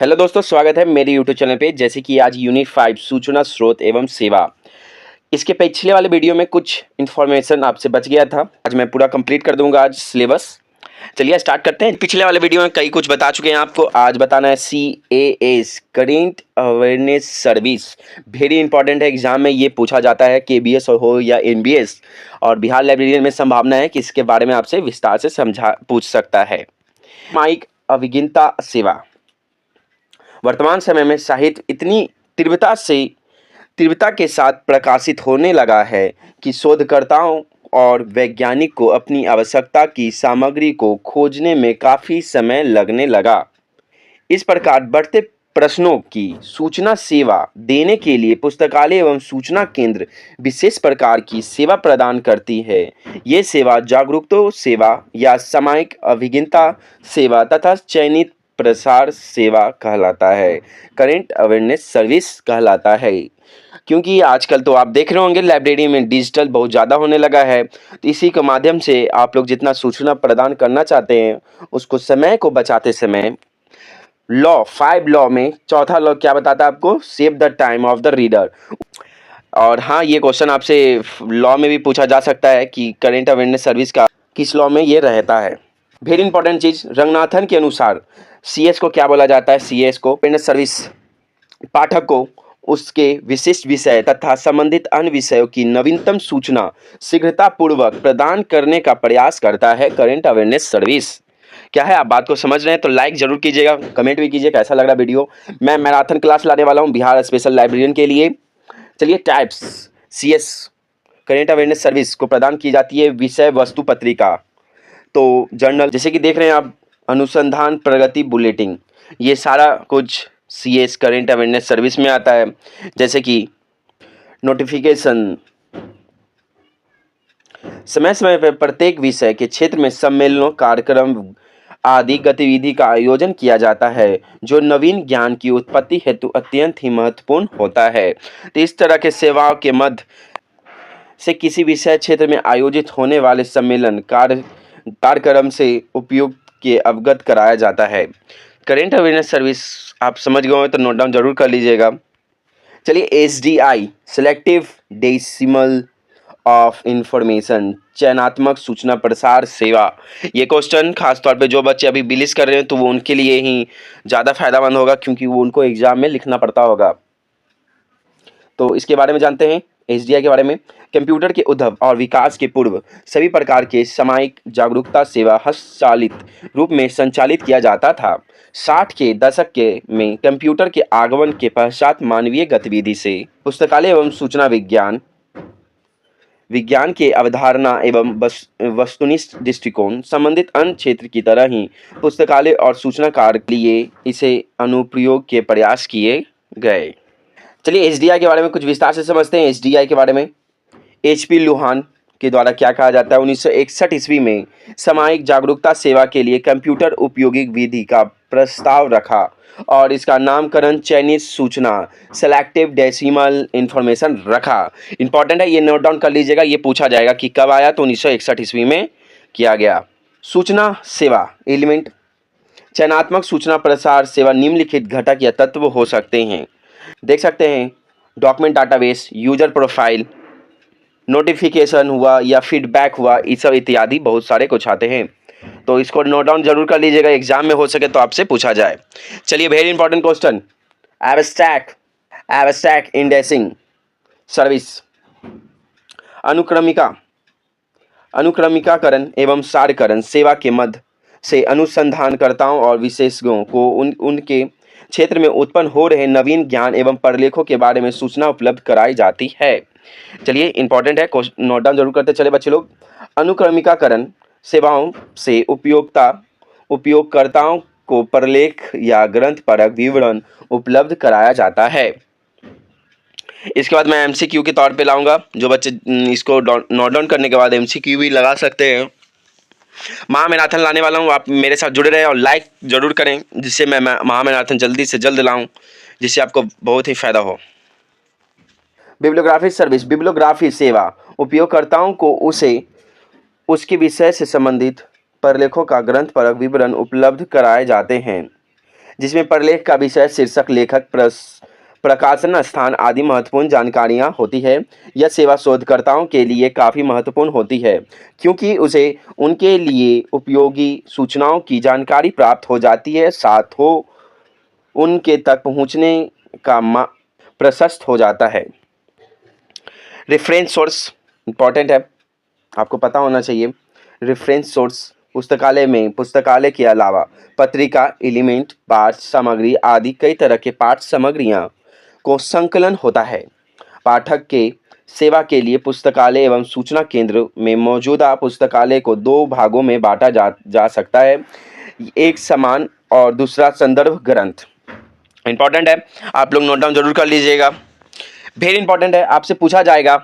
Hello दोस्तों, स्वागत है मेरे यूट्यूब चैनल पे। जैसे कि आज यूनिट 5 सूचना स्रोत एवं सेवा, इसके पिछले वाले वीडियो में कुछ इन्फॉर्मेशन आपसे बच गया था। आज मैं पूरा कंप्लीट कर दूंगा आज सिलेबस। चलिए स्टार्ट करते हैं। पिछले वाले वीडियो में कई कुछ बता चुके हैं आपको, आज बताना है CAS current awareness service. Very important है, एग्जाम में ये पूछा जाता है, KBS हो या NBS। और बिहार लाइब्रेरियन में संभावना है कि इसके बारे में आपसे विस्तार से समझा पूछ सकता है। सामयिक अभिज्ञता सेवा वर्तमान समय में साहित्य इतनी तीव्रता के साथ प्रकाशित होने लगा है कि शोधकर्ताओं और वैज्ञानिक को अपनी आवश्यकता की सामग्री को खोजने में काफ़ी समय लगने लगा। इस प्रकार बढ़ते प्रश्नों की सूचना सेवा देने के लिए पुस्तकालय एवं सूचना केंद्र विशेष प्रकार की सेवा प्रदान करती है। ये सेवा जागरूकता सेवा या सामयिक अभिज्ञता सेवा तथा चयनित प्रसार सेवा कहलाता है, करेंट अवेयरनेस सर्विस कहलाता है। क्योंकि आजकल तो आप देख रहे होंगे लाइब्रेरी में डिजिटल बहुत ज़्यादा होने लगा है, तो इसी के माध्यम से आप लोग जितना सूचना प्रदान करना चाहते हैं उसको समय को बचाते समय लॉ 5 लॉ में चौथा लॉ क्या बताता है आपको? Save the time of the reader. और हाँ, ये क्वेश्चन आपसे लॉ में भी पूछा जा सकता है कि करेंट अवेयरनेस सर्विस का किस लॉ में ये रहता है। वेरी इंपॉर्टेंट चीज़, रंगनाथन के अनुसार CS को क्या बोला जाता है? CS को अवेयरनेस सर्विस पाठक को उसके विशिष्ट विषय तथा संबंधित अन्य विषयों की नवीनतम सूचना शीघ्रतापूर्वक प्रदान करने का प्रयास करता है करेंट अवेयरनेस सर्विस। क्या है, आप बात को समझ रहे हैं? तो लाइक जरूर कीजिएगा, कमेंट भी कीजिए कैसा लग रहा वीडियो। मैं मैराथन क्लास लाने वाला हूं बिहार स्पेशल लाइब्रेरियन के लिए। चलिए, types CS current awareness service को प्रदान की जाती है विषय वस्तु पत्रिका, तो जर्नल, जैसे कि देख रहे हैं आप, अनुसंधान प्रगति बुलेटिन, ये सारा कुछ CS करेंट अवेयरनेस सर्विस में आता है। जैसे कि नोटिफिकेशन, समय समय पर प्रत्येक विषय के क्षेत्र में सम्मेलनों, कार्यक्रम आदि गतिविधि का आयोजन किया जाता है जो नवीन ज्ञान की उत्पत्ति हेतु अत्यंत ही महत्वपूर्ण होता है। तो इस तरह के सेवाओं के मध्य से किसी विषय क्षेत्र में आयोजित होने वाले सम्मेलन कार्यक्रम से उपयोग के अवगत कराया जाता है। करेंट अवेयरनेस सर्विस आप समझ गए हो तो नोट डाउन जरूर कर लीजिएगा। चलिए, SDI selective decimal of information, चयनात्मक सूचना प्रसार सेवा। ये क्वेश्चन खासतौर पे जो बच्चे अभी बिलिस कर रहे हैं तो वो उनके लिए ही ज़्यादा फायदामंद होगा, क्योंकि वो उनको एग्जाम में लिखना पड़ता होगा। तो इसके बारे में जानते हैं, SDI के बारे में। कंप्यूटर के उद्भव और विकास के पूर्व सभी प्रकार के सामयिक जागरूकता सेवा हस्तचालित रूप में संचालित किया जाता था। 60 के दशक में कंप्यूटर के आगमन के पश्चात मानवीय गतिविधि से पुस्तकालय एवं सूचना विज्ञान के अवधारणा एवं वस्तुनिष्ठ दृष्टिकोण संबंधित अन्य क्षेत्र की तरह ही पुस्तकालय और सूचना कार्य के लिए इसे अनुप्रयोग के प्रयास किए गए। चलिए, SDI के बारे में कुछ विस्तार से समझते हैं। SDI के बारे में HP लुहान के द्वारा क्या कहा जाता है? 1961 ईस्वी में सामयिक जागरूकता सेवा के लिए कंप्यूटर उपयोगी विधि का प्रस्ताव रखा और इसका नामकरण चयनित सूचना सेलेक्टिव डेसिमल इंफॉर्मेशन रखा। इंपॉर्टेंट है, ये नोट डाउन कर लीजिएगा, ये पूछा जाएगा कि कब आया, तो 1961 ईस्वी में किया गया। सूचना सेवा एलिमेंट, चयनात्मक सूचना प्रसार सेवा निम्नलिखित घटक या तत्व हो सकते हैं। देख सकते हैं, document database, user profile, notification हुआ या फीडबैक हुआ, ये सब इत्यादि बहुत सारे कुछ आते हैं। तो इसको नोट डाउन जरूर कर लीजिएगा, एग्जाम में हो सके तो आपसे पूछा जाए। चलिए, very important question, abstract indexing service, अनुक्रमिकाकरण एवं सारकरण सेवा के मध्य से अनुसंधानकर्ताओं और विशेषज्ञों को उनके क्षेत्र में उत्पन्न हो रहे नवीन ज्ञान एवं प्रलेखों के बारे में सूचना उपलब्ध कराई जाती है। चलिए, इंपॉर्टेंट है, नोट डाउन जरूर करते चले बच्चे लोग। अनुक्रमिकाकरण सेवाओं से उपयोगकर्ताओं को प्रलेख या ग्रंथपरक विवरण उपलब्ध कराया जाता है। इसके बाद मैं MCQ के तौर पे लाऊंगा, जो बच्चे इसको नोट डाउन करने के बाद MCQ भी लगा सकते हैं। महामैराथन लाने वाला हूँ, आप मेरे साथ जुड़े रहें और लाइक जरूर करें, जिससे मैं महामैराथन जल्दी से जल्द लाऊं, जिससे आपको बहुत ही फायदा हो। बिब्लियोग्राफी सर्विस, बिब्लियोग्राफी सेवा उपयोगकर्ताओं को उसके विषय से संबंधित प्रलेखों का ग्रंथपरक विवरण उपलब्ध कराए जाते हैं। जिसमें प्रलेख का विषय, शीर्षक, लेखक, प्रकाशन स्थान आदि महत्वपूर्ण जानकारियाँ होती है। यह सेवा शोधकर्ताओं के लिए काफ़ी महत्वपूर्ण होती है क्योंकि उसे उनके लिए उपयोगी सूचनाओं की जानकारी प्राप्त हो जाती है, साथ हो उनके तक पहुँचने का प्रशस्त हो जाता है। रेफरेंस सोर्स इम्पॉर्टेंट है, आपको पता होना चाहिए। रेफरेंस सोर्स पुस्तकालय में पुस्तकालय के अलावा पत्रिका, एलिमेंट, पाठ सामग्री आदि कई तरह के पाठ सामग्रियाँ को संकलन होता है। पाठक के सेवा के लिए पुस्तकालय एवं सूचना केंद्र में मौजूदा पुस्तकालय को दो भागों में बांटा जा सकता है, एक समान और दूसरा संदर्भ ग्रंथ। इंपॉर्टेंट है, आप लोग नोट डाउन जरूर कर लीजिएगा। वेरी इंपॉर्टेंट है, आपसे पूछा जाएगा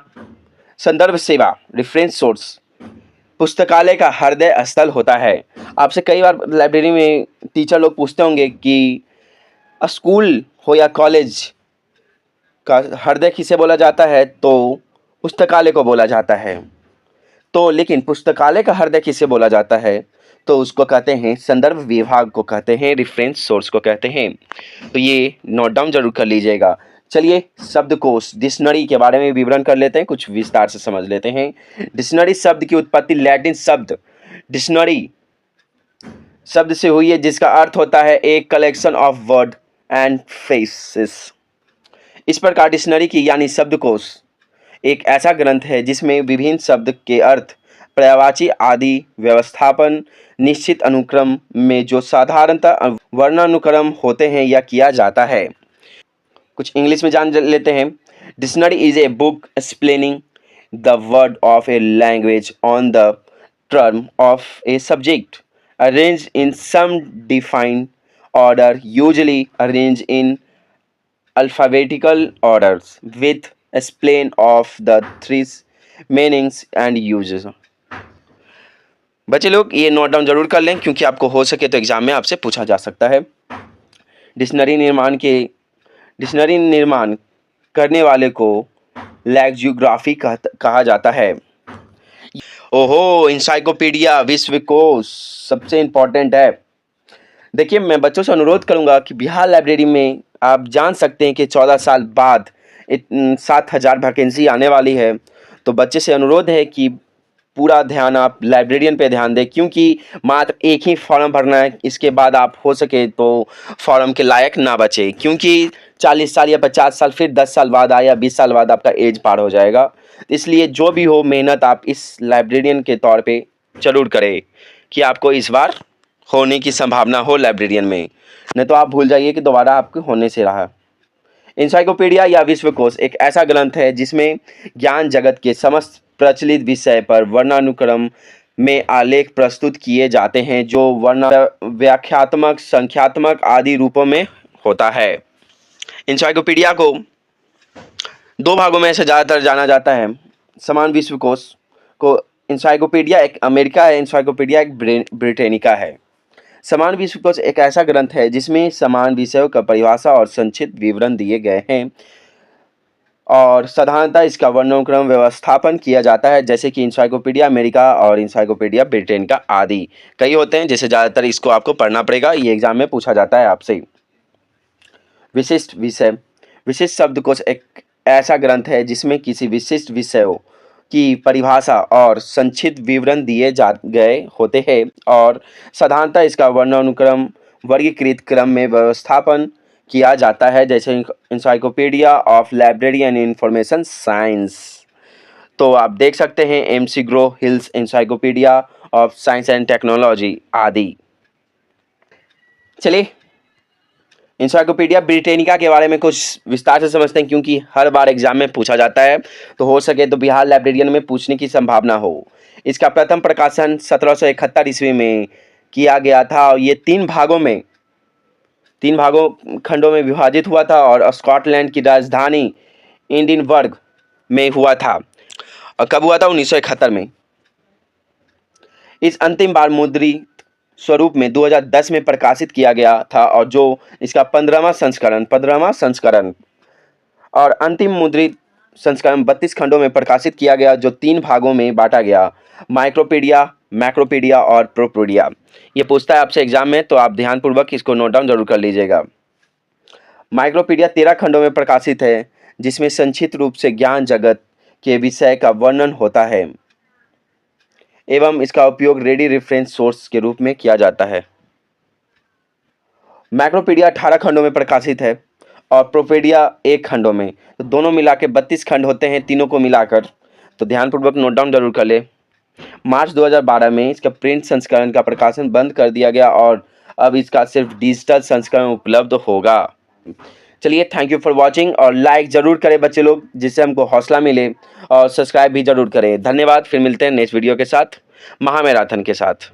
संदर्भ सेवा, रेफरेंस सोर्स पुस्तकालय का हृदय स्थल होता है। आपसे कई बार लाइब्रेरी में टीचर लोग पूछते होंगे कि स्कूल हो या कॉलेज का हृदय किसे बोला जाता है, तो पुस्तकालय को बोला जाता है। तो लेकिन पुस्तकालय का हृदय किसे बोला जाता है, तो उसको कहते हैं संदर्भ विभाग को कहते हैं, रेफरेंस सोर्स को कहते हैं। तो ये नोट डाउन जरूर कर लीजिएगा। चलिए शब्दकोश, डिक्शनरी के बारे में विवरण कर लेते हैं, कुछ विस्तार से समझ लेते हैं। डिक्शनरी शब्द की उत्पत्ति लैटिन शब्द डिक्शनरी शब्द से हुई है, जिसका अर्थ होता है एक collection of word and phrases. इस प्रकार डिक्शनरी की यानी शब्दकोश एक ऐसा ग्रंथ है जिसमें विभिन्न शब्द के अर्थ, पर्यायवाची आदि व्यवस्थापन निश्चित अनुक्रम में जो साधारणतः वर्णानुक्रम होते हैं या किया जाता है। कुछ इंग्लिश में जान लेते हैं। Dictionary is a book explaining the word of a language on the term of a subject arrange in some defined order, usually arrange in alphabetical orders with explain of the three meanings and uses। बच्चे लोग ये note down जरूर कर लें क्योंकि आपको हो सके तो एग्जाम में आपसे पूछा जा सकता है। डिक्शनरी निर्माण करने वाले को लेक्सियोग्राफी कहा जाता है। ओहो, इंसाइक्लोपीडिया, विश्वकोश सबसे इम्पोर्टेंट है। देखिए, मैं बच्चों से अनुरोध करूंगा कि बिहार लाइब्रेरी में आप जान सकते हैं कि 14 साल बाद 7,000 वैकेंसी आने वाली है। तो बच्चे से अनुरोध है कि पूरा ध्यान आप लाइब्रेरियन पे ध्यान दें, क्योंकि मात्र एक ही फॉर्म भरना है। इसके बाद आप हो सके तो फॉर्म के लायक ना बचे, क्योंकि 40 साल या 50 साल फिर 10 साल बाद या 20 साल बाद आपका एज पार हो जाएगा। इसलिए जो भी हो, मेहनत आप इस लाइब्रेरियन के तौर पे जरूर करें कि आपको इस बार होने की संभावना हो लाइब्रेरियन में, नहीं तो आप भूल जाइए कि दोबारा आपके होने से रहा। इंसाइक्लोपीडिया या विश्वकोश एक ऐसा ग्रंथ है जिसमें ज्ञान जगत के समस्त प्रचलित विषय पर वर्णानुक्रम में आलेख प्रस्तुत किए जाते हैं, जो व्याख्यात्मक, संख्यात्मक आदि रूपों में होता है। इंसाइक्लोपीडिया को दो भागों में से ज़्यादातर जाना जाता है। समान विश्वकोश को इंसाइक्लोपीडिया एक अमेरिका है, इंसाइक्लोपीडिया एक ब्रिटेनिका है। समान विश्वकोश एक ऐसा ग्रंथ है जिसमें समान विषयों का परिभाषा और संक्षिप्त विवरण दिए गए हैं और साधारणतः इसका वर्णानुक्रम व्यवस्थापन किया जाता है, जैसे कि इंसाइक्लोपीडिया अमेरिका और इंसाइक्लोपीडिया ब्रिटेन का आदि कई होते हैं, जैसे ज़्यादातर इसको आपको पढ़ना पड़ेगा, ये एग्जाम में पूछा जाता है आपसे। विशिष्ट विषय, विशिष्ट शब्दकोश एक ऐसा ग्रंथ है जिसमें किसी विशिष्ट विषयों की परिभाषा और संक्षिप्त विवरण दिए गए होते हैं और साधारणतः इसका वर्णानुक्रम वर्गीकृत क्रम में व्यवस्थापन किया जाता है, जैसे encyclopedia of library and information science. तो आप देख सकते हैं MC grow hills encyclopedia of science and technology आदि। चलिए इंसाइक्लोपीडिया ब्रिटेनिका के बारे में कुछ विस्तार से समझते हैं, क्योंकि हर बार एग्जाम में पूछा जाता है, तो हो सके तो बिहार लाइब्रेरियन में पूछने की संभावना हो। इसका प्रथम प्रकाशन 1771 ईस्वी में किया गया था और ये तीन खंडों में विभाजित हुआ था और स्कॉटलैंड की राजधानी एडिनबर्ग में हुआ था। और कब हुआ था? 1971 में। इस अंतिम बार मुद्रित स्वरूप में 2010 में प्रकाशित किया गया था और जो इसका 15वां संस्करण और अंतिम मुद्रित संस्करण 32 खंडों में प्रकाशित किया गया, जो 3 भागों में बांटा गया, माइक्रोपीडिया, मैक्रोपीडिया और प्रोपीडिया। ये पूछता है आपसे एग्जाम में, तो आप ध्यानपूर्वक इसको नोट डाउन जरूर कर लीजिएगा। माइक्रोपीडिया 13 खंडों में प्रकाशित है, जिसमें संक्षिप्त रूप से ज्ञान जगत के विषय का वर्णन होता है एवं इसका उपयोग रेडी रेफरेंस सोर्स के रूप में किया जाता है। मैक्रोपीडिया 18 खंडों में प्रकाशित है और प्रोपीडिया 1 खंडों में, तो दोनों मिला के 32 खंड होते हैं, तीनों को मिलाकर। तो ध्यानपूर्वक नोट डाउन जरूर कर ले। मार्च 2012 में इसका प्रिंट संस्करण का प्रकाशन बंद कर दिया गया और अब इसका सिर्फ डिजिटल संस्करण उपलब्ध होगा। चलिए, थैंक यू फॉर वॉचिंग, और लाइक ज़रूर करें बच्चे लोग, जिससे हमको हौसला मिले, और सब्सक्राइब भी ज़रूर करें। धन्यवाद। फिर मिलते हैं नेक्स्ट वीडियो के साथ, महामैराथन के साथ।